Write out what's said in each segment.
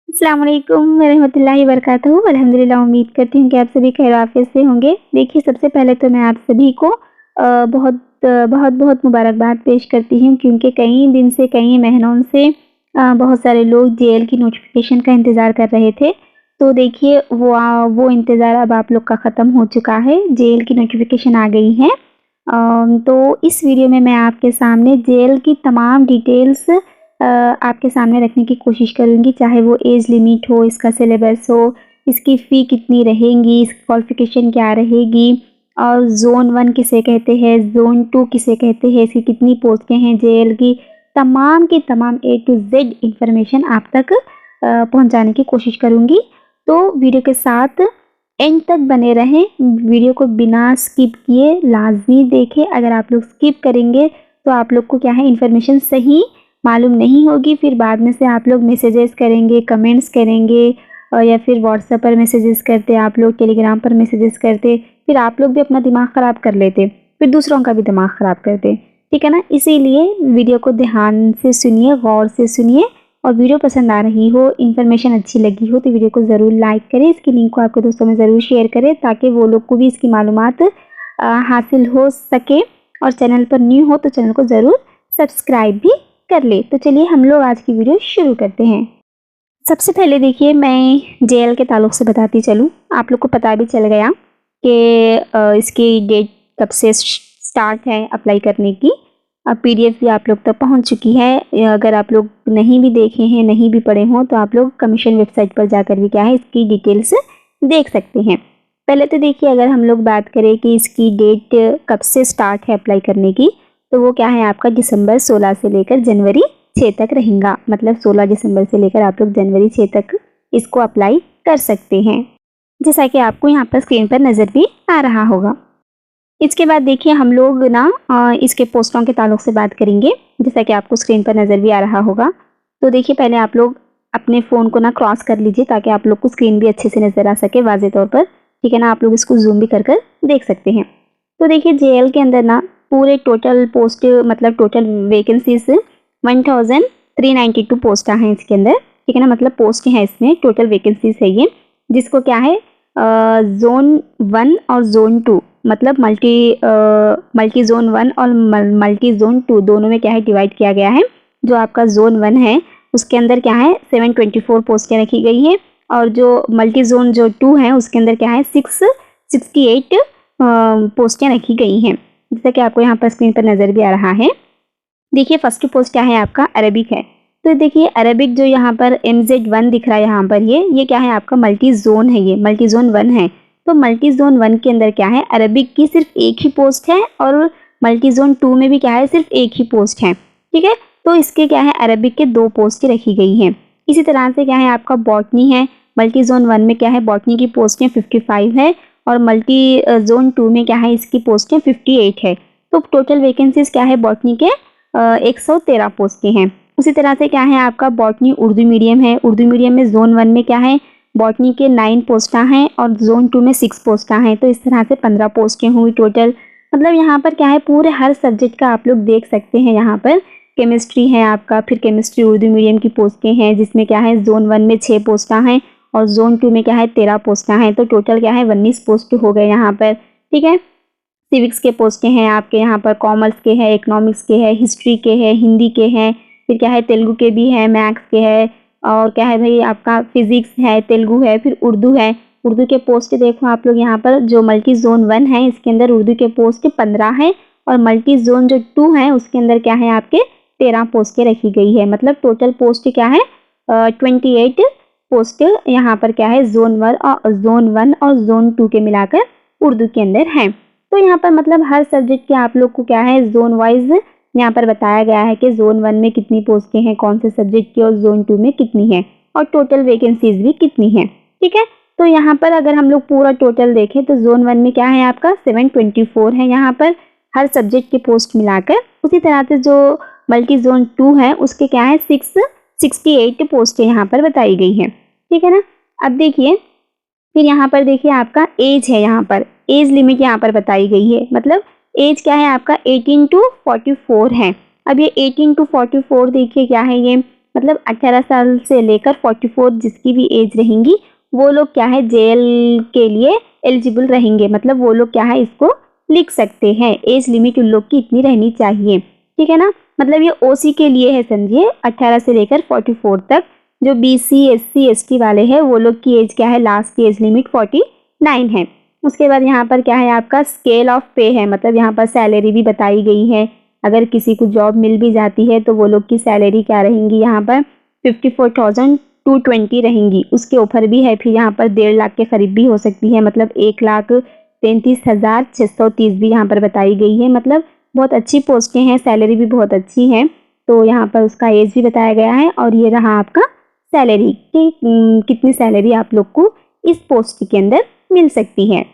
अस्सलाम वालेकुम वरहमतुल्लाहि वबरकातुहू। अल्हम्दुलिल्लाह, उम्मीद करती हूँ कि आप सभी खैर आफियत से होंगे। देखिए, सबसे पहले तो मैं आप सभी को बहुत मुबारकबाद पेश करती हूँ, क्योंकि कई दिन से, कई महीनों से बहुत सारे लोग जेएल की नोटिफ़िकेशन का इंतज़ार कर रहे थे। तो देखिए, वो इंतज़ार अब आप लोग का ख़त्म हो चुका है, जेएल की नोटिफ़िकेशन आ गई है। तो इस वीडियो में मैं आपके सामने जेएल की तमाम डिटेल्स आपके सामने रखने की कोशिश करूँगी, चाहे वो एज लिमिट हो, इसका सिलेबस हो, इसकी फ़ी कितनी रहेगी, इसकी क्वालिफ़िकेशन क्या रहेगी और ज़ोन 1 किसे कहते हैं, ज़ोन 2 किसे कहते हैं, इसकी कितनी पोस्टें हैं जेएल की तमाम ए टू ज़ेड इन्फॉर्मेशन आप तक पहुँचाने की कोशिश करूँगी। तो वीडियो के साथ एंड तक बने रहें, वीडियो को बिना स्किप किए लाज़मी देखें। अगर आप लोग स्किप करेंगे तो आप लोग को क्या है, इन्फॉर्मेशन सही मालूम नहीं होगी, फिर बाद में से आप लोग मैसेजेस करेंगे, कमेंट्स करेंगे या फिर व्हाट्सएप पर मैसेजेस करते, आप लोग टेलीग्राम पर मैसेजेस करते, फिर आप लोग भी अपना दिमाग ख़राब कर लेते, फिर दूसरों का भी दिमाग ख़राब करते, ठीक है ना? इसीलिए वीडियो को ध्यान से सुनिए, गौर से सुनिए और वीडियो पसंद आ रही हो, इन्फॉर्मेशन अच्छी लगी हो तो वीडियो को ज़रूर लाइक करें, इसकी लिंक को आपके दोस्तों में ज़रूर शेयर करें ताकि वो लोग को भी इसकी मालूमात हासिल हो सके। और चैनल पर न्यू हो तो चैनल को ज़रूर सब्सक्राइब भी कर ले। तो चलिए हम लोग आज की वीडियो शुरू करते हैं। सबसे पहले देखिए, मैं जेएल के ताल्लुक से बताती चलूँ, आप लोग को पता भी चल गया कि इसकी डेट कब से स्टार्ट है अप्लाई करने की। पीडीएफ भी आप लोग तक पहुंच चुकी है। अगर आप लोग नहीं भी देखे हैं, नहीं भी पढ़े हों, तो आप लोग कमीशन वेबसाइट पर जाकर भी क्या है, इसकी डिटेल्स देख सकते हैं। पहले तो देखिए, अगर हम लोग बात करें कि इसकी डेट कब से स्टार्ट है अप्लाई करने की, तो वो क्या है, आपका दिसंबर 16 से लेकर जनवरी 6 तक रहेगा। मतलब 16 दिसंबर से लेकर आप लोग जनवरी 6 तक इसको अप्लाई कर सकते हैं, जैसा कि आपको यहाँ पर स्क्रीन पर नज़र भी आ रहा होगा। इसके बाद देखिए, हम लोग ना इसके पोस्टों के ताल्लुक से बात करेंगे, जैसा कि आपको स्क्रीन पर नज़र भी आ रहा होगा। तो देखिए, पहले आप लोग अपने फ़ोन को ना क्रॉस कर लीजिए ताकि आप लोग को स्क्रीन भी अच्छे से नज़र आ सके वाज़े तौर पर, ठीक है ना? आप लोग इसको ज़ूम भी कर देख सकते हैं। तो देखिए, जेएल के अंदर ना पूरे टोटल पोस्ट, मतलब टोटल वैकेंसीज 1392 पोस्ट हैं इसके अंदर, ठीक है ना? मतलब पोस्ट हैं इसमें, टोटल वैकेंसीज है ये, जिसको क्या है, ज़ोन 1 और ज़ोन 2, मतलब मल्टी ज़ोन 1 और मल्टी ज़ोन 2 दोनों में क्या है, डिवाइड किया गया है। जो आपका ज़ोन 1 है उसके अंदर क्या है, 724 पोस्टें रखी गई हैं, और जो मल्टी ज़ोन जो 2 है उसके अंदर क्या है, 668 पोस्टें रखी गई हैं, जैसा कि आपको यहाँ पर स्क्रीन पर नज़र भी आ रहा है। देखिए, फर्स्ट पोस्ट क्या है, आपका अरबिक है। तो देखिए, अरबिक जो यहाँ पर MZ1 दिख रहा है यहाँ पर, ये क्या है, आपका मल्टी जोन है, ये मल्टी जोन 1 है। तो मल्टी जोन 1 के अंदर क्या है, अरबिक की सिर्फ एक ही पोस्ट है, और मल्टी जोन 2 में भी क्या है, सिर्फ एक ही पोस्ट है, ठीक है? तो इसके क्या है, अरबिक के 2 पोस्ट रखी गई हैं। इसी तरह से क्या है, आपका बॉटनी है। मल्टी जोन 1 में क्या है, बॉटनी की पोस्टें 55 है, और मल्टी जोन 2 में क्या है, इसकी पोस्टें 58 है। तो टोटल वैकेंसीज क्या है, बॉटनी के 113 पोस्टें हैं। उसी तरह से क्या है, आपका बॉटनी उर्दू मीडियम है। उर्दू मीडियम में ज़ोन 1 में क्या है, बॉटनी के 9 पोस्टा हैं, और ज़ोन 2 में 6 पोस्टा हैं। तो इस तरह से 15 पोस्टें हुई टोटल। मतलब यहाँ पर क्या है, पूरे हर सब्जेक्ट का आप लोग देख सकते हैं। यहाँ पर केमिस्ट्री है आपका, फिर केमिस्ट्री उर्दू मीडियम की पोस्टें हैं, जिसमें क्या है, ज़ोन 1 में 6 पोस्टा हैं, और ज़ोन 2 में क्या है, 13 पोस्टा हैं। तो टोटल क्या है, 19 पोस्ट हो गए यहाँ पर, ठीक है? सिविक्स के पोस्टें हैं आपके यहाँ पर, कॉमर्स के हैं, इकोनॉमिक्स के हैं, हिस्ट्री के हैं, हिंदी के हैं, फिर क्या है, तेलुगु के भी हैं, मैथ्स के हैं, और क्या है भाई, आपका फिजिक्स है, तेलुगु है, फिर उर्दू है। उर्दू के पोस्ट देखो आप लोग यहाँ पर, जो मल्टी जोन 1 है इसके अंदर उर्दू के पोस्ट 15 है, और मल्टी जोन जो 2 है उसके अंदर क्या है, आपके 13 पोस्टें रखी गई है। मतलब टोटल पोस्ट क्या है, 28 पोस्ट यहाँ पर क्या है, ज़ोन 1 और ज़ोन 2 के मिलाकर उर्दू के अंदर हैं। तो यहाँ पर मतलब हर सब्जेक्ट के आप लोग को क्या है, जोन वाइज यहाँ पर बताया गया है कि ज़ोन 1 में कितनी पोस्टें हैं, कौन से सब्जेक्ट की, और ज़ोन 2 में कितनी है, और टोटल वैकेंसीज भी कितनी है, ठीक है? तो यहाँ पर अगर हम लोग पूरा टोटल देखें तो ज़ोन 1 में क्या है, आपका 724 है यहाँ पर हर सब्जेक्ट की पोस्ट मिलाकर। उसी तरह से जो मल्टी जोन 2 है उसके क्या है, 668 पोस्टें यहाँ पर बताई गई हैं, ठीक है ना? अब देखिए, फिर यहाँ पर देखिए, आपका एज है, यहाँ पर एज लिमिट यहाँ पर बताई गई है। मतलब एज क्या है, आपका 18 टू 44 है। अब ये 18 टू 44 देखिए क्या है, ये मतलब 18 साल से लेकर 44 जिसकी भी एज रहेंगी वो लोग क्या है जेएल के लिए एलिजिबल रहेंगे, मतलब वो लोग क्या है इसको लिख सकते हैं। एज लिमिट उन लोग की इतनी रहनी चाहिए, ठीक है ना। मतलब ये ओसी के लिए है, समझिए 18 से लेकर 44 तक। जो बीसी एससी एसटी वाले हैं वो लोग की एज क्या है, लास्ट की एज लिमिट 49 है। उसके बाद यहाँ पर क्या है आपका स्केल ऑफ पे है, मतलब यहाँ पर सैलरी भी बताई गई है। अगर किसी को जॉब मिल भी जाती है तो वो लोग की सैलरी क्या रहेंगी, यहाँ पर 54,220 रहेंगी। उसके ऊपर भी है, फिर यहाँ पर 1.5 लाख के करीब भी हो सकती है, मतलब 1,33,630 भी यहाँ पर बताई गई है। मतलब बहुत अच्छी पोस्टें हैं, सैलरी भी बहुत अच्छी है। तो यहाँ पर उसका एज भी बताया गया है और ये रहा आपका सैलरी कि कितनी सैलरी आप लोग को इस पोस्ट के अंदर मिल सकती है।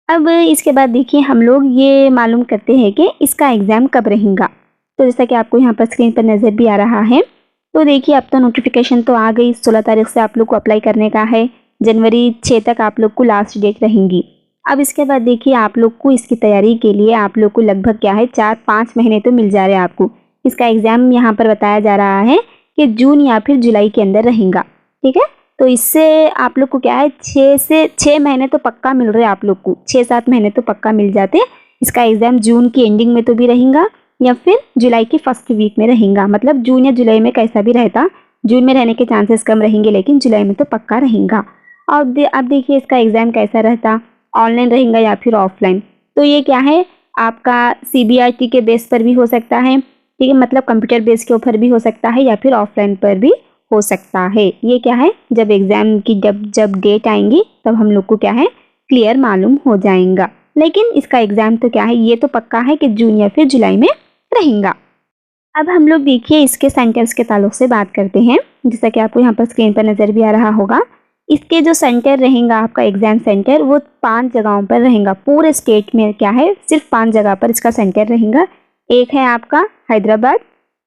अब इसके बाद देखिए हम लोग ये मालूम करते हैं कि इसका एग्ज़ाम कब रहेगा। तो जैसा कि आपको यहाँ पर स्क्रीन पर नज़र भी आ रहा है, तो देखिए अब तो नोटिफिकेशन तो आ गई, 16 तारीख से आप लोग को अप्लाई करने का है। जनवरी 6 तक आप लोग को लास्ट डेट रहेंगी। अब इसके बाद देखिए आप लोग को इसकी तैयारी के लिए आप लोग को लगभग क्या है 4-5 महीने तो मिल जा रहे हैं आपको। इसका एग्ज़ाम यहाँ पर बताया जा रहा है कि जून या फिर जुलाई के अंदर रहेगा, ठीक है। तो इससे आप लोग को क्या है 6 महीने तो पक्का मिल रहे हैं आप लोग को, 6-7 महीने तो पक्का मिल जाते हैं। इसका एग्ज़ाम जून की एंडिंग में तो भी रहेगा या फिर जुलाई की फर्स्ट वीक में रहेगा, मतलब जून या जुलाई में कैसा भी रहता। जून में रहने के चांसेस कम रहेंगे लेकिन जुलाई में तो पक्का रहेगा। और अब देखिए इसका एग्ज़ाम कैसा रहता, ऑनलाइन रहेगा या फिर ऑफलाइन। तो ये क्या है आपका सीबीआरटी के बेस पर भी हो सकता है, ठीक है, मतलब कंप्यूटर बेस के ऊपर भी हो सकता है या फिर ऑफलाइन पर भी हो सकता है। ये क्या है जब एग्ज़ाम की जब डेट आएंगी तब हम लोग को क्या है क्लियर मालूम हो जाएगा। लेकिन इसका एग्ज़ाम तो क्या है ये तो पक्का है कि जून या फिर जुलाई में रहेगा। अब हम लोग देखिए इसके सेंटर्स के ताल्लुक से बात करते हैं। जैसा कि आपको यहाँ पर स्क्रीन पर नज़र भी आ रहा होगा, इसके जो सेंटर रहेगा आपका एग्ज़ाम सेंटर वो 5 जगहों पर रहेगा। पूरे स्टेट में क्या है सिर्फ 5 जगह पर इसका सेंटर रहेगा। एक है आपका हैदराबाद,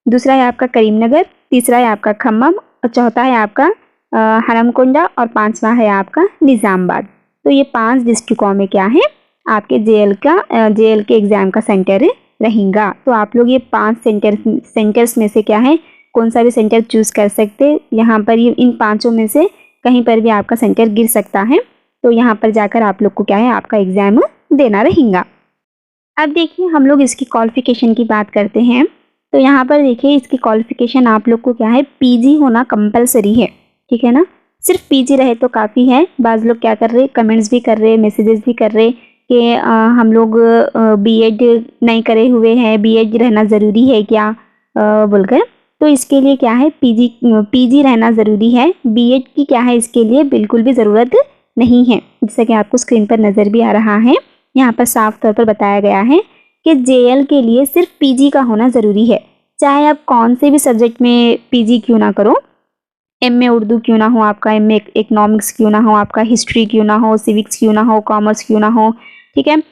दूसरा है आपका करीमनगर, तीसरा है आपका खम्मम और चौथा है आपका हरमकोंडा और 5वां है आपका निज़ामबाद। तो ये 5 डिस्ट्रिक्टों में क्या है आपके जेएल के एग्ज़ाम का सेंटर रहेगा। तो आप लोग ये 5 सेंटर्स में से क्या है कौन सा भी सेंटर चूज़ कर सकते। यहाँ पर ये इन 5 में से कहीं पर भी आपका सेंटर गिर सकता है। तो यहाँ पर जाकर आप लोग को क्या है आपका एग्ज़ाम देना रहेगा। अब देखिए हम लोग इसकी क्वालिफ़िकेशन की बात करते हैं। तो यहाँ पर देखिए इसकी क्वालिफ़िकेशन आप लोग को क्या है पीजी होना कंपलसरी है, ठीक है ना। सिर्फ पीजी रहे तो काफ़ी है। बाज़ लोग क्या कर रहे कमेंट्स भी कर रहे मैसेजेस भी कर रहे कि हम लोग बीएड नहीं करे हुए हैं, बीएड रहना ज़रूरी है क्या बोलकर। तो इसके लिए क्या है पीजी रहना ज़रूरी है। बीएड की क्या है इसके लिए बिल्कुल भी ज़रूरत नहीं है। जैसा कि आपको स्क्रीन पर नज़र भी आ रहा है, यहाँ पर साफ तौर पर बताया गया है कि जेएल के लिए सिर्फ पीजी का होना ज़रूरी है। चाहे आप कौन से भी सब्जेक्ट में पीजी क्यों ना करो, एमए उर्दू क्यों ना हो आपका, एमए इकोनॉमिक्स क्यों ना हो आपका, हिस्ट्री क्यों ना हो, सिविक्स क्यों ना हो, कॉमर्स क्यों ना हो, ठीक है,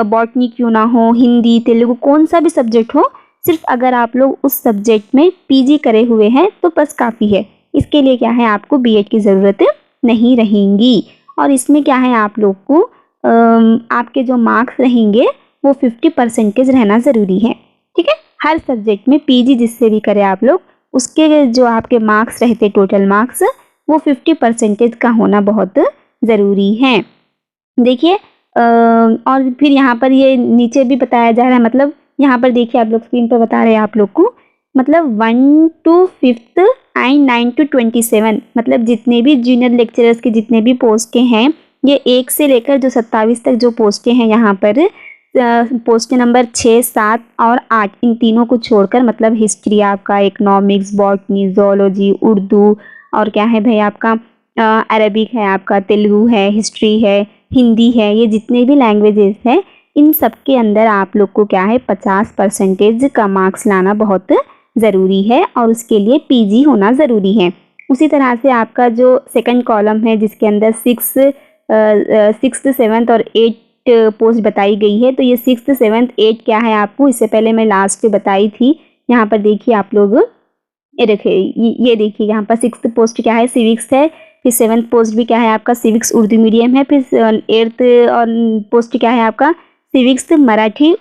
बॉटनी क्यों ना हो, हिंदी तेलुगु कौन सा भी सब्जेक्ट हो, सिर्फ अगर आप लोग उस सब्जेक्ट में पीजी करे हुए हैं तो बस काफ़ी है। इसके लिए क्या है आपको बीएड की ज़रूरत नहीं रहेंगी। और इसमें क्या है आप लोग को आपके जो मार्क्स रहेंगे वो 50% रहना ज़रूरी है, ठीक है। हर सब्जेक्ट में पीजी जिससे भी करें आप लोग उसके जो आपके मार्क्स रहते टोटल मार्क्स वो 50% का होना बहुत ज़रूरी है। देखिए और फिर यहाँ पर ये नीचे भी बताया जा रहा है, मतलब यहाँ पर देखिए आप लोग स्क्रीन पर बता रहे हैं आप लोग को, मतलब 1 to 5th एंड 9 to 27 मतलब जितने भी जूनियर लेक्चरर्स के जितने भी पोस्टें हैं ये 1 से लेकर जो 27 तक जो पोस्टें हैं यहाँ पर पोस्ट नंबर 6, 7 और 8 इन तीनों को छोड़कर, मतलब हिस्ट्री आपका, इकोनॉमिक्स, बॉटनी, जोलॉजी, उर्दू और क्या है भाई आपका अरबिक है, आपका तेलुगु है, हिस्ट्री है, हिंदी है, ये जितने भी लैंग्वेजेस हैं इन सब के अंदर आप लोग को क्या है 50% का मार्क्स लाना बहुत ज़रूरी है और उसके लिए पीजी होना ज़रूरी है। उसी तरह से आपका जो सेकंड कॉलम है जिसके अंदर 6th, 7th और 8th पोस्ट बताई गई है, तो ये 6th, 7th, 8th क्या है आपको इससे पहले मैं लास्ट बताई थी। यहाँ पर देखिए आप लोग ये देखिए यहाँ पर 6th पोस्ट क्या है सिविक्स है, फिर 7th पोस्ट भी क्या है आपका सिविक्स उर्दू मीडियम है, फिर 8th और पोस्ट क्या है आपका सिविक्स मराठी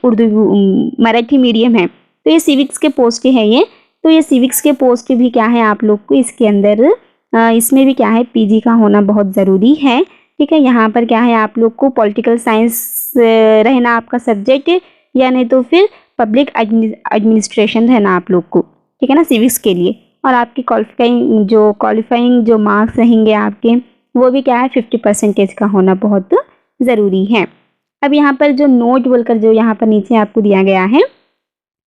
मीडियम है। तो ये सिविक्स के पोस्ट हैं ये। तो ये सिविक्स के पोस्ट भी क्या है आप लोग को इसके अंदर इसमें भी क्या है पीजी का होना बहुत ज़रूरी है। ठीक है, यहाँ पर क्या है आप लोग को पॉलिटिकल साइंस रहना आपका सब्जेक्ट, या नहीं तो फिर पब्लिक एडमिनिस्ट्रेशन रहना आप लोग को। ठीक है ना, सिविक्स के लिए। और आपकी क्वालिफाइंग जो मार्क्स रहेंगे आपके, वो भी क्या है 50% का होना बहुत ज़रूरी है। अब यहाँ पर जो नोट बोलकर जो यहाँ पर नीचे आपको दिया गया है,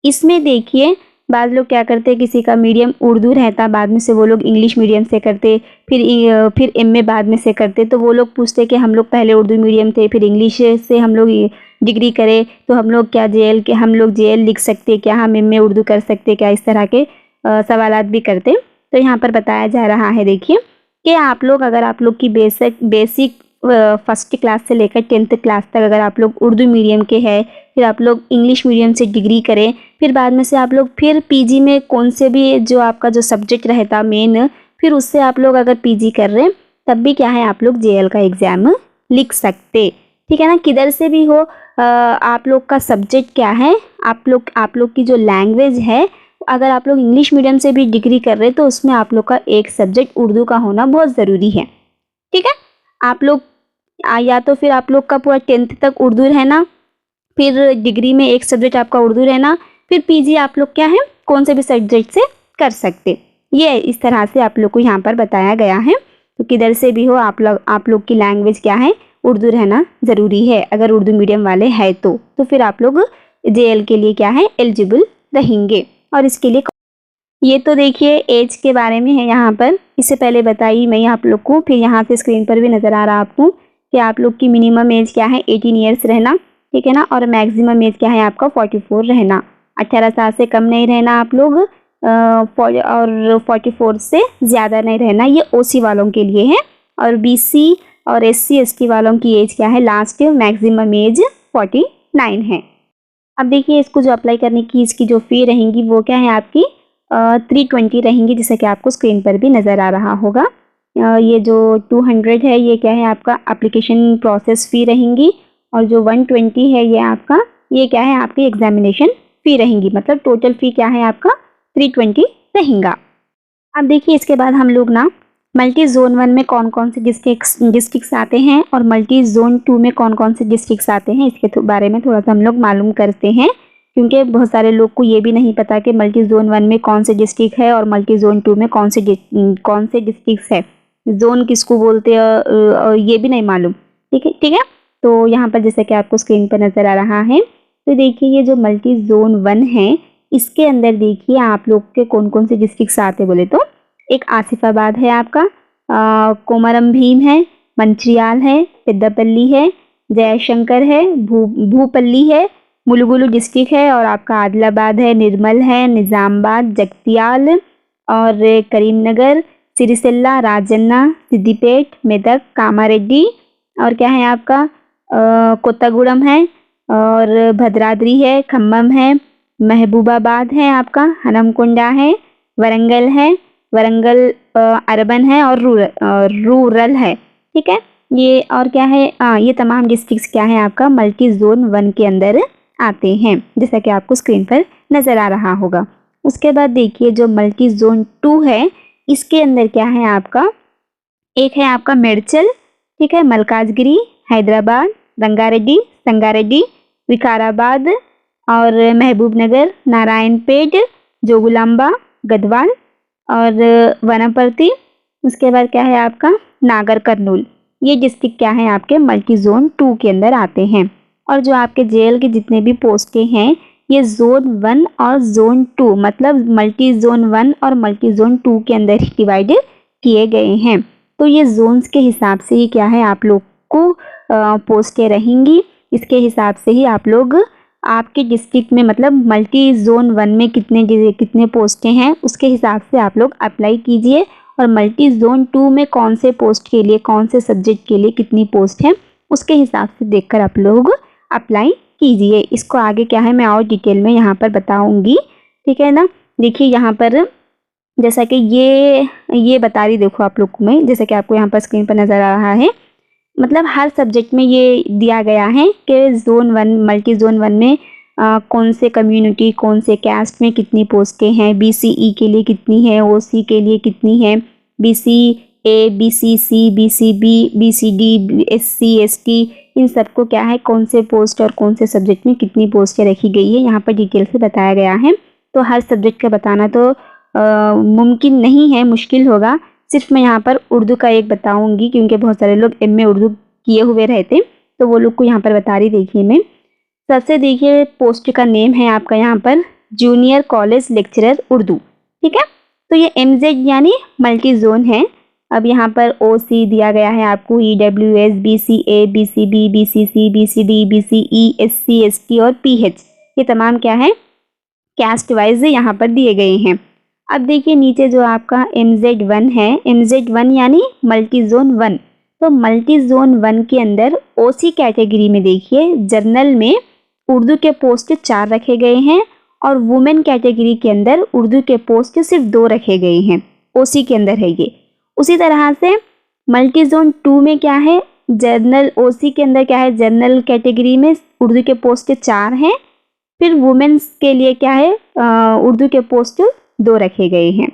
इसमें देखिए बाद लोग क्या करते हैं, किसी का मीडियम उर्दू रहता, बाद में से वो लोग इंग्लिश मीडियम से करते, फिर एमए बाद में से करते, तो वो लोग पूछते कि हम लोग पहले उर्दू मीडियम थे, फिर इंग्लिश से हम लोग डिग्री करें, तो हम लोग क्या हम लोग जेएल लिख सकते क्या, हम एमए उर्दू कर सकते क्या, इस तरह के सवालात भी करते। तो यहाँ पर बताया जा रहा है देखिए कि आप लोग अगर आप लोग की बेसिक फर्स्ट क्लास से लेकर 10th क्लास तक अगर आप लोग उर्दू मीडियम के हैं, फिर आप लोग इंग्लिश मीडियम से डिग्री करें, फिर बाद में से आप लोग फिर पीजी में कौन से भी जो आपका जो सब्जेक्ट रहता मेन, फिर उससे आप लोग अगर पीजी कर रहे हैं तब भी क्या है आप लोग जेएल का एग्ज़ाम लिख सकते। ठीक है ना, किधर से भी हो आप लोग का सब्जेक्ट क्या है, आप लोग की जो लैंग्वेज है, अगर आप लोग इंग्लिश मीडियम से भी डिग्री कर रहे हैं तो उसमें आप लोग का एक सब्जेक्ट उर्दू का होना बहुत ज़रूरी है। ठीक है, आप लोग या तो फिर आप लोग का पूरा 10th तक उर्दू रहना, फिर डिग्री में एक सब्जेक्ट आपका उर्दू रहना, फिर पीजी आप लोग क्या है कौन से भी सब्जेक्ट से कर सकते। ये इस तरह से आप लोग को यहाँ पर बताया गया है। तो किधर से भी हो आप लोग की लैंग्वेज क्या है उर्दू रहना ज़रूरी है। अगर उर्दू मीडियम वाले हैं तो फिर आप लोग जेएल के लिए क्या है एलिजिबल रहेंगे। और इसके लिए ये तो देखिए एज के बारे में है यहाँ पर, इससे पहले बताई मैं आप लोग को, फिर यहाँ से स्क्रीन पर भी नज़र आ रहा आपको कि आप लोग की मिनिमम एज क्या है 18 ईयर्स रहना। ठीक है ना, और मैक्सिमम एज क्या है आपका 44 रहना। 18 साल से कम नहीं रहना आप लोग, और 44 से ज़्यादा नहीं रहना। ये ओसी वालों के लिए है, और बीसी और एससी एसटी वालों की एज क्या है लास्ट मैक्सिमम एज 49 है। अब देखिए इसको जो अप्लाई करने की इसकी जो फ़ी रहेंगी वो क्या है आपकी 320 रहेंगी, जैसे कि आपको स्क्रीन पर भी नज़र आ रहा होगा। ये जो 200 है ये क्या है आपका एप्लीकेशन प्रोसेस फ़ी रहेंगी, और जो 120 है ये क्या है आपकी एग्जामिनेशन फ़ी रहेंगी। मतलब टोटल फ़ी क्या है आपका 320 रहेगा। अब देखिए इसके बाद हम लोग ना मल्टी जोन 1 में कौन कौन से डिस्ट्रिक्ट्स आते हैं और मल्टी जोन 2 में कौन कौन से डिस्ट्रिक्ट्स आते हैं, इसके बारे में थोड़ा सा हम लोग मालूम करते हैं, क्योंकि बहुत सारे लोग को ये भी नहीं पता कि मल्टी जोन 1 में कौन से डिस्ट्रिक्ट है और मल्टी जोन 2 में कौन से डिस्ट्रिक्ट्स है, जोन किसको बोलते हैं ये भी नहीं मालूम। ठीक है, तो यहाँ पर जैसे कि आपको स्क्रीन पर नज़र आ रहा है, तो देखिए ये जो मल्टी जोन 1 है इसके अंदर देखिए आप लोग के कौन कौन से डिस्ट्रिक्ट्स आते बोले तो एक आसिफाबाद है आपका, कोमरम भीम है, मंचियाल है, पेद्दापल्ली है, जयशंकर है, भूपल्ली है, मुलुगुलु डिस्ट्रिक्ट है, और आपका आदिलाबाद है, निर्मल है, निज़ामबाद, जगतियाल और करीमनगर, सिरिसिल्ला, राजन्ना, सिद्दीपेट, मेदक, कामारेड्डी, और क्या है आपका कोत्तागुड़म है, और भद्राद्री है, खम्मम है, महबूबाबाद है, आपका हनमकुंडा है, वरंगल है, वरंगल अर्बन है और रूरल है। ठीक है, ये और क्या है ये तमाम डिस्ट्रिक्ट्स क्या है आपका मल्टी जोन 1 के अंदर आते हैं, जैसा कि आपको स्क्रीन पर नज़र आ रहा होगा। उसके बाद देखिए जो मल्टी जोन 2 है इसके अंदर क्या है आपका, एक है आपका मेडचल, ठीक है, मलकाजगिरी, हैदराबाद, रंगारेड्डी, संगारेड्डी, विकाराबाद और महबूबनगर, नारायणपेट, जोगुलांबा, गढ़वाल और वनापर्ति। उसके बाद क्या है आपका नागर कर्नूल। ये डिस्ट्रिक्ट क्या है आपके मल्टी जोन 2 के अंदर आते हैं। और जो आपके जेएल के जितने भी पोस्टें हैं ये जोन 1 और जोन 2 मतलब मल्टी जोन 1 और मल्टी जोन 2 के अंदर ही डिवाइड किए गए हैं। तो ये जोन्स के हिसाब से ही क्या है आप लोग को पोस्टें रहेंगी, इसके हिसाब से ही आप लोग आपके डिस्ट्रिक्ट में मतलब मल्टी जोन 1 में कितने पोस्टें हैं उसके हिसाब से आप लोग अप्लाई कीजिए, और मल्टी जोन 2 में कौन से पोस्ट के लिए कौन से सब्जेक्ट के लिए कितनी पोस्ट है उसके हिसाब से देखकर आप लोग अप्लाई कीजिए। इसको आगे क्या है मैं और डिटेल में यहाँ पर बताऊँगी, ठीक है ना। देखिए यहाँ पर जैसा कि ये बता रही देखो आप लोग को मैं, जैसा कि आपको यहाँ पर स्क्रीन पर नज़र आ रहा है, मतलब हर सब्जेक्ट में ये दिया गया है कि जोन 1 मल्टी जोन 1 में कौन से कम्युनिटी, कौन से कैस्ट में कितनी पोस्टें हैं, बीसीई के लिए कितनी है, ओसी के लिए कितनी है, BC A, BCC, BCB, BCD, SC, ST, इन सबको क्या है कौन से पोस्ट और कौन से सब्जेक्ट में कितनी पोस्टें रखी गई है यहाँ पर डिटेल से बताया गया है। तो हर सब्जेक्ट का बताना तो मुमकिन नहीं है, मुश्किल होगा। सिर्फ मैं यहाँ पर उर्दू का एक बताऊँगी क्योंकि बहुत सारे लोग एमए उर्दू किए हुए रहते, तो वो लोग को यहाँ पर बता रही। देखिए मैं सबसे देखिए पोस्ट का नेम है आपका यहाँ पर जूनियर कॉलेज लेक्चरर उर्दू, ठीक है। तो ये एमजेड यानी मल्टी जोन है। अब यहाँ पर ओसी दिया गया है आपको, EWS, BCA, BCB, BCC, BCD, BCE, SC, ST और पीएच, ये तमाम क्या है कैस्ट वाइज यहाँ पर दिए गए हैं। अब देखिए नीचे जो आपका MZ1 है, MZ1 यानी मल्टी जोन 1। तो मल्टी जोन 1 के अंदर ओसी कैटेगरी में देखिए जर्नल में उर्दू के पोस्ट 4 रखे गए हैं और वुमेन कैटेगरी के अंदर उर्दू के पोस्ट सिर्फ 2 रखे गए हैं, ओसी के अंदर है ये। उसी तरह से मल्टी जोन 2 में क्या है, जर्नल ओसी के अंदर क्या है, जर्नल कैटेगरी में उर्दू के पोस्ट 4 हैं, फिर वुमेन्स के लिए क्या है उर्दू के पोस्ट 2 रखे गए हैं।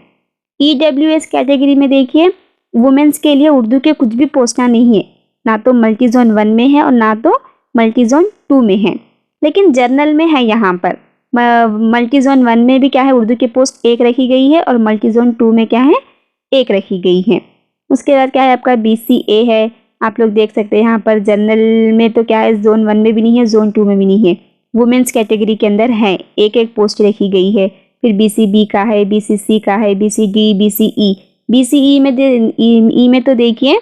ईडब्ल्यूएस कैटेगरी में देखिए वुमेन्स के लिए उर्दू के कुछ भी पोस्टा नहीं है, ना तो मल्टी जोन 1 में है और ना तो मल्टी जोन 2 में है, लेकिन जर्नल में है। यहाँ पर मल्टी जोन 1 में भी क्या है उर्दू के पोस्ट 1 रखी गई है और मल्टी जोन 2 में क्या है 1 रखी गई है। उसके बाद क्या है आपका BCA है, आप लोग देख सकते हैं यहाँ पर जर्नल में तो क्या है जोन 1 में भी नहीं है, जोन 2 में भी नहीं है, वुमेन्स कैटेगरी के अंदर है, एक एक पोस्ट रखी गई है। फिर BCB का है, BCC का है, BCD, BCE, BCE में तो देखिए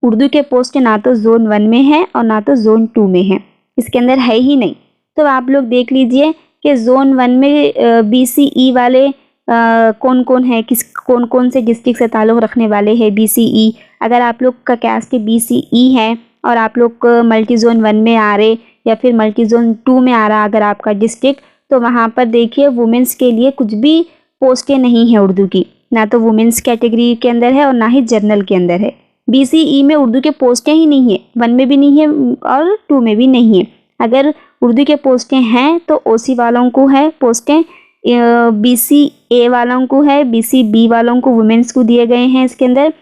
उर्दू के पोस्ट ना तो जोन 1 में है और ना तो जोन 2 में है, इसके अंदर है ही नहीं। तो आप लोग देख लीजिए कि जोन 1 में BCE वाले कौन कौन है, कौन कौन से डिस्ट्रिक्ट से ताल्लुक़ रखने वाले हैं BCE। अगर आप लोग का कैस्ट BCE है और आप लोग मल्टी जोन 1 में आ रहे या फिर मल्टी जोन 2 में आ रहा अगर आपका डिस्ट्रिक्ट, तो वहाँ पर देखिए वुमेन्स के लिए कुछ भी पोस्टें नहीं है उर्दू की, ना तो वुमेन्स कैटेगरी के अंदर है और ना ही जर्नल के अंदर है। BCE में उर्दू के पोस्टें ही नहीं है, 1 में भी नहीं है और 2 में भी नहीं है। अगर उर्दू के पोस्टें हैं तो OC वालों को है पोस्टें, BCA वालों को है, BCB वालों को वुमेन्स को दिए गए हैं इसके अंदर,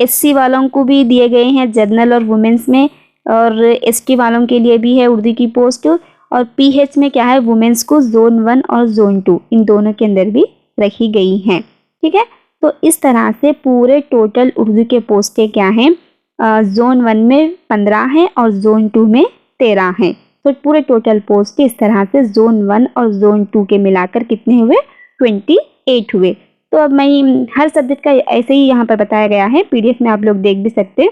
SC वालों को भी दिए गए हैं जर्नल और वुमेन्स में, और ST वालों के लिए भी है उर्दू की पोस्ट, और PH में क्या है वुमेन्स को जोन 1 और जोन 2 इन दोनों के अंदर भी रखी गई हैं, ठीक है। तो इस तरह से पूरे टोटल उर्दू के पोस्टें क्या हैं, जोन 1 में 15 हैं और जोन 2 में 13 हैं। तो पूरे टोटल पोस्ट इस तरह से जोन 1 और जोन 2 के मिलाकर कितने हुए, 28 हुए। तो अब मैं हर सब्जेक्ट का ऐसे ही यहाँ पर बताया गया है, PDF में आप लोग देख भी सकते हैं,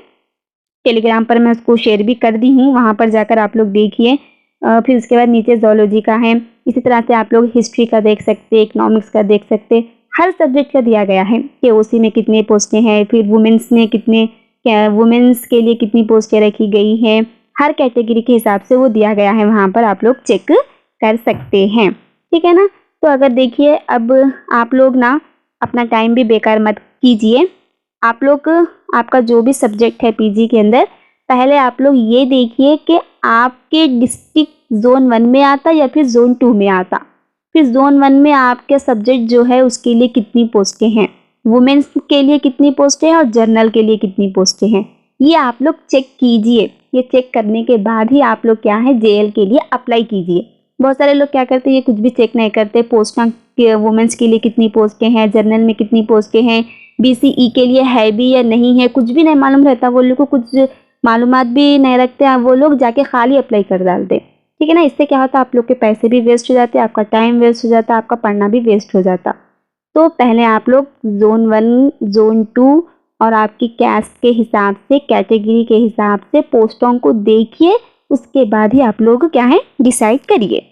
टेलीग्राम पर मैं उसको शेयर भी कर दी हूँ, वहाँ पर जाकर आप लोग देखिए। फिर उसके बाद नीचे ज़ूलॉजी का है, इसी तरह से आप लोग हिस्ट्री का देख सकते, इकोनॉमिक्स का देख सकते, हर सब्जेक्ट का दिया गया है कि OC में कितने पोस्टें हैं, फिर वुमेन्स में कितने, वुमेन्स के लिए कितनी पोस्टें रखी गई हैं, हर कैटेगरी के हिसाब से वो दिया गया है, वहाँ पर आप लोग चेक कर सकते हैं, ठीक है ना। तो अगर देखिए अब आप लोग ना अपना टाइम भी बेकार मत कीजिए, आप लोग आपका जो भी सब्जेक्ट है PG के अंदर, पहले आप लोग ये देखिए कि आपके डिस्ट्रिक्ट जोन 1 में आता या फिर जोन 2 में आता, फिर जोन 1 में आपके सब्जेक्ट जो है उसके लिए कितनी पोस्टें हैं, वुमेन्स के लिए कितनी पोस्टें हैं और जर्नल के लिए कितनी पोस्टें हैं, ये आप लोग चेक कीजिए। ये चेक करने के बाद ही आप लोग क्या है JL के लिए अप्लाई कीजिए। बहुत सारे लोग क्या करते हैं, ये कुछ भी चेक नहीं करते, पोस्टां वुमेन्स के लिए कितनी पोस्टें हैं, जर्नल में कितनी पोस्टें हैं, BCE के लिए है भी या नहीं है, कुछ भी नहीं मालूम रहता, वो लोग को कुछ मालूमात भी नहीं रखते हैं, वो लोग जाके खाली अप्लाई कर डालते, ठीक है ना। इससे क्या होता है, आप लोग के पैसे भी वेस्ट हो जाते, आपका टाइम वेस्ट हो जाता, आपका पढ़ना भी वेस्ट हो जाता। तो पहले आप लोग जोन 1, जोन 2 और आपकी कैस्ट के हिसाब से, कैटेगरी के हिसाब से पोस्टों को देखिए, उसके बाद ही आप लोग क्या है डिसाइड करिए।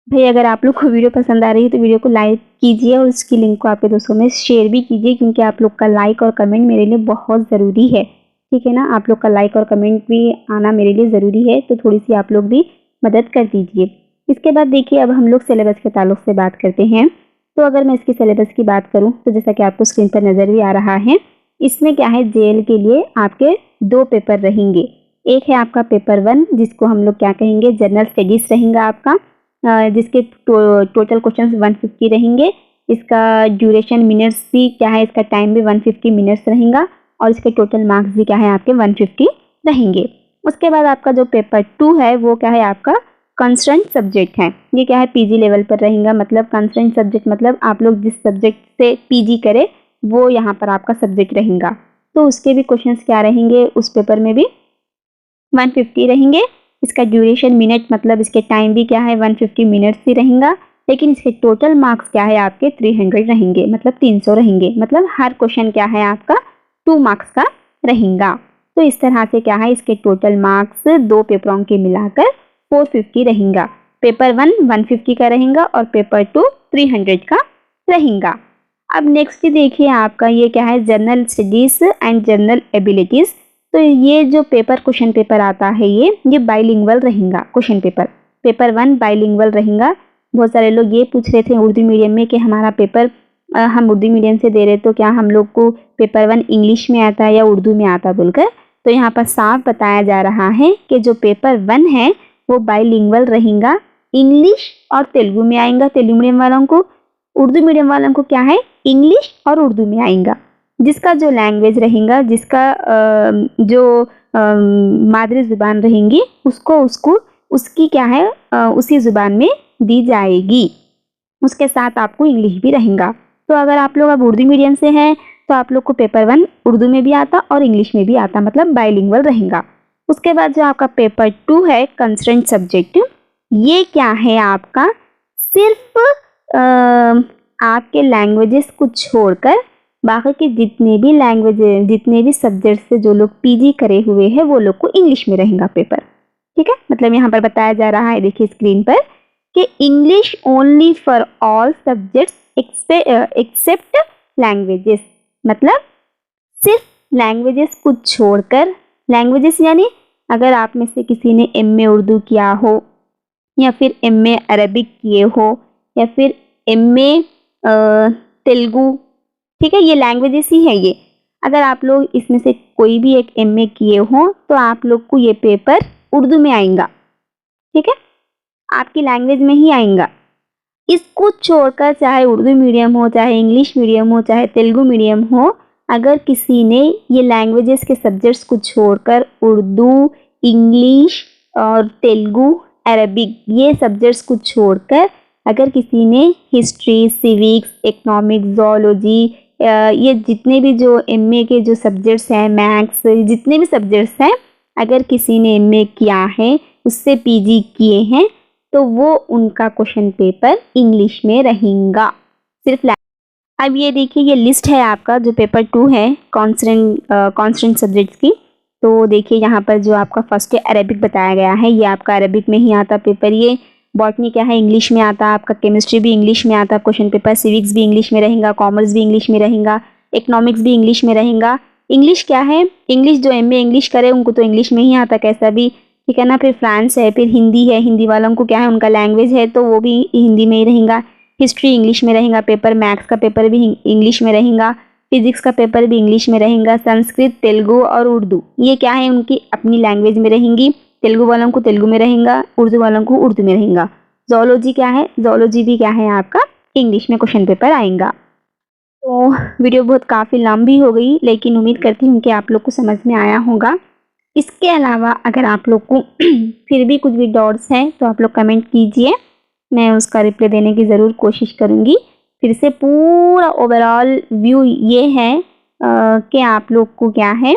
भाई अगर आप लोग को वीडियो पसंद आ रही है तो वीडियो को लाइक कीजिए और उसकी लिंक को आपके दोस्तों में शेयर भी कीजिए, क्योंकि आप लोग का लाइक और कमेंट मेरे लिए बहुत ज़रूरी है, ठीक है ना। आप लोग का लाइक और कमेंट भी आना मेरे लिए ज़रूरी है, तो थोड़ी सी आप लोग भी मदद कर दीजिए। इसके बाद देखिए अब हम लोग सिलेबस के ताल्लुक से बात करते हैं। तो अगर मैं इसकी सिलेबस की बात करूँ तो जैसा कि आपको स्क्रीन पर नज़र भी आ रहा है, इसमें क्या है JL के लिए आपके 2 पेपर रहेंगे। एक है आपका पेपर 1 जिसको हम लोग क्या कहेंगे जनरल स्टडीज़ रहेगा आपका, जिसके टोटल क्वेश्चंस 150 रहेंगे। इसका ड्यूरेशन मिनट्स भी क्या है, इसका टाइम भी 150 मिनट्स रहेगा और इसके टोटल मार्क्स भी क्या है आपके 150 रहेंगे। उसके बाद आपका जो पेपर 2 है वो क्या है आपका कंस्ट्रेंट सब्जेक्ट है। ये क्या है पीजी लेवल पर रहेगा। मतलब कंस्ट्रेंट सब्जेक्ट मतलब आप लोग जिस सब्जेक्ट से पीजी करें वो यहाँ पर आपका सब्जेक्ट रहेगा। तो उसके भी क्वेश्चंस क्या रहेंगे, उस पेपर में भी 150 रहेंगे। इसका ड्यूरेशन मिनट मतलब इसके टाइम भी क्या है 150 मिनट्स ही रहेगा। लेकिन इसके टोटल मार्क्स क्या है आपके 300 रहेंगे, मतलब 300 रहेंगे। मतलब हर क्वेश्चन क्या है आपका 2 मार्क्स का रहेगा। तो इस तरह से क्या है इसके टोटल मार्क्स 2 पेपरों के मिलाकर 450 रहेगा। पेपर 1 150 का रहेगा और पेपर 2 300 का रहेगा। अब नेक्स्ट देखिए आपका ये क्या है general studies and general abilities. तो ये जो क्वेश्चन पेपर आता है ये बाइलिंगुअल रहेगा क्वेश्चन पेपर। पेपर 1 बाइलिंगुअल रहेगा। बहुत सारे लोग ये पूछ रहे थे उर्दू मीडियम में कि हमारा पेपर हम उर्दू मीडियम से दे रहे तो क्या हम लोग को पेपर 1 इंग्लिश में आता है या उर्दू में आता बोलकर। तो यहाँ पर साफ बताया जा रहा है कि जो पेपर 1 है वो बाइलिंगुअल रहेगा। इंग्लिश और तेलुगु में आएगा तेलुगु मीडियम वालों को, उर्दू मीडियम वालों को क्या है इंग्लिश और उर्दू में आएगा। जिसका जो लैंग्वेज रहेगा, जिसका जो मादरी ज़ुबान रहेंगी उसको उसकी क्या है उसी ज़ुबान में दी जाएगी। उसके साथ आपको इंग्लिश भी रहेगा। तो अगर आप लोग अब उर्दू मीडियम से हैं तो आप लोग को पेपर 1 उर्दू में भी आता और इंग्लिश में भी आता, मतलब बाइलिंगुअल रहेगा। उसके बाद जो आपका पेपर 2 है कंस्ट्रेंट सब्जेक्ट, ये क्या है आपका सिर्फ आपके लैंग्वेजेस को छोड़कर बाकी के जितने भी लैंग्वेज जितने भी सब्जेक्ट से जो लोग पीजी करे हुए हैं वो लोग को इंग्लिश में रहेगा पेपर। ठीक है, मतलब यहाँ पर बताया जा रहा है देखिए स्क्रीन पर कि English only for all subjects except languages. मतलब सिर्फ लैंग्वेजेस को छोड़कर, लैंग्वेजेस यानी अगर आप में से किसी ने एमए उर्दू किया हो या फिर एमए अरबिक किए हो या फिर एमए तेलुगु, ठीक है ये लैंग्वेजेस ही है ये। अगर आप लोग इसमें से कोई भी एक एमए किए हो तो आप लोग को ये पेपर उर्दू में आएगा। ठीक है, आपकी लैंग्वेज में ही आएगा। इसको छोड़कर चाहे उर्दू मीडियम हो, चाहे इंग्लिश मीडियम हो, चाहे तेलुगु मीडियम हो, अगर किसी ने ये लैंग्वेजेस के सब्जेक्ट्स को छोड़कर उर्दू, इंग्लिश और तेलुगु, अरबिक ये सब्जेक्ट्स को छोड़कर अगर किसी ने हिस्ट्री, सिविक्स, इकोनॉमिक्स, ज़ूलॉजी ये जितने भी जो एमए के जो सब्जेक्ट्स हैं, मैथ्स, जितने भी सब्जेक्ट्स हैं, अगर किसी ने एमए किया है उससे पीजी किए हैं तो वो उनका क्वेश्चन पेपर इंग्लिश में रहेगा सिर्फ। अब ये देखिए ये लिस्ट है आपका जो पेपर 2 है कॉन्स्टेंट सब्जेक्ट्स की। तो देखिए यहाँ पर जो आपका फर्स्ट है अरेबिक बताया गया है, ये आपका अरेबिक में ही आता पेपर। ये बॉटनी क्या है इंग्लिश में आता, आपका केमिस्ट्री भी इंग्लिश में आता क्वेश्चन पेपर, सिविक्स भी इंग्लिश में रहेगा, कॉमर्स भी इंग्लिश में रहेगा, इकोनॉमिक्स भी इंग्लिश में रहेगा। इंग्लिश क्या है, इंग्लिश जो एमए इंग्लिश करे उनको तो इंग्लिश में ही आता कैसा भी, ठीक है ना। फिर फ्रांस है, फिर हिंदी है, हिंदी वालों को क्या है उनका लैंग्वेज है तो वो भी हिंदी में ही रहेगा। हिस्ट्री इंग्लिश में रहेगा पेपर, मैथ्स का पेपर भी इंग्लिश में रहेगा, फिजिक्स का पेपर भी इंग्लिश में रहेगा, संस्कृत, तेलुगु और उर्दू ये क्या है उनकी अपनी लैंग्वेज में रहेंगी। तेलुगु वालों को तेलुगु में रहेगा, उर्दू वालों को उर्दू में रहेगा। ज़ूलॉजी क्या है, ज़ूलॉजी भी क्या है आपका इंग्लिश में क्वेश्चन पेपर आएगा। तो वीडियो बहुत काफ़ी लंबी हो गई लेकिन उम्मीद करती हूँ कि आप लोग को समझ में आया होगा। इसके अलावा अगर आप लोग को फिर भी कुछ भी डाउट्स हैं तो आप लोग कमेंट कीजिए, मैं उसका रिप्लाई देने की ज़रूर कोशिश करूँगी। फिर से पूरा ओवरऑल व्यू ये है कि आप लोग को क्या है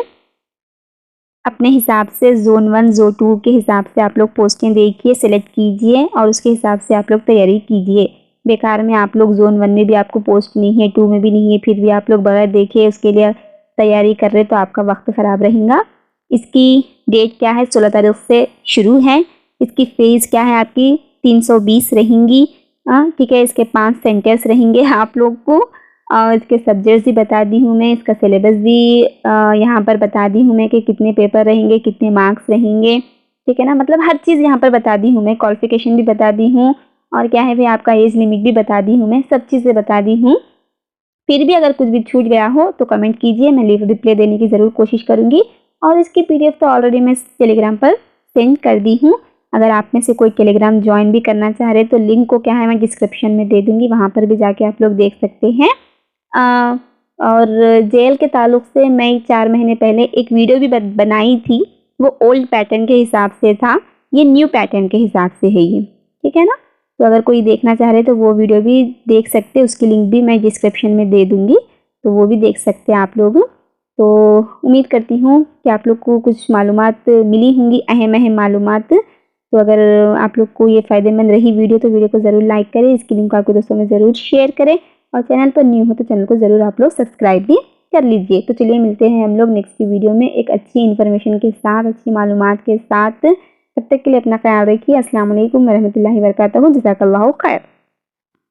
अपने हिसाब से ज़ोन 1 ज़ोन 2 के हिसाब से आप लोग पोस्टें देखिए, सिलेक्ट कीजिए और उसके हिसाब से आप लोग तैयारी कीजिए। बेकार में आप लोग ज़ोन 1 में भी आपको पोस्ट नहीं है, 2 में भी नहीं है, फिर भी आप लोग बगैर देखे उसके लिए तैयारी कर रहे तो आपका वक्त ख़राब रहेगा। इसकी डेट क्या है 16 तारीख से शुरू है। इसकी फ़ीस क्या है आपकी 320 रहेंगी। ठीक है, इसके 5 सेंटर्स रहेंगे आप लोग को और इसके सब्जेक्ट्स भी बता दी हूँ मैं, इसका सिलेबस भी यहाँ पर बता दी हूँ मैं कि कितने पेपर रहेंगे, कितने मार्क्स रहेंगे, ठीक है ना। मतलब हर चीज़ यहाँ पर बता दी हूँ मैं, क्वालिफिकेशन भी बता दी हूँ और क्या है भाई आपका एज लिमिट भी बता दी हूँ मैं, सब चीज़ें बता दी हूँ। फिर भी अगर कुछ भी छूट गया हो तो कमेंट कीजिए, मैं रिप्लाई देने की ज़रूर कोशिश करूँगी। और इसकी PDF तो ऑलरेडी मैं टेलीग्राम पर सेंड कर दी हूँ। अगर आप में से कोई टेलीग्राम ज्वाइन भी करना चाह रहे तो लिंक को क्या है मैं डिस्क्रिप्शन में दे दूँगी, वहाँ पर भी जाके आप लोग देख सकते हैं। अ, और जेल के ताल्लुक से मैं 4 महीने पहले एक वीडियो भी बनाई थी, वो ओल्ड पैटर्न के हिसाब से था, ये न्यू पैटर्न के हिसाब से है ये, ठीक है ना? तो अगर कोई देखना चाह रहे तो वो वीडियो भी देख सकते हैं, उसकी लिंक भी मैं डिस्क्रिप्शन में दे दूँगी, तो वो भी देख सकते हैं आप लोग। तो उम्मीद करती हूँ कि आप लोग को कुछ मालूमात मिली होंगी, अहम-अहम मालूमात। तो अगर आप लोग को ये फ़ायदेमंद रही वीडियो तो वीडियो को ज़रूर लाइक करें, इसकी लिंक आपके दोस्तों में ज़रूर शेयर करें और चैनल पर न्यू हो तो चैनल को ज़रूर आप लोग सब्सक्राइब भी कर लीजिए। तो चलिए मिलते हैं हम लोग नेक्स्ट की वीडियो में एक अच्छी इन्फॉर्मेशन के साथ, अच्छी मालूमात के साथ। तब तक के लिए अपना ख्याल रखिए। अस्सलाम वालेकुम व रहमतुल्लाहि व बरकातहू। जज़ाकल्लाहु खैर।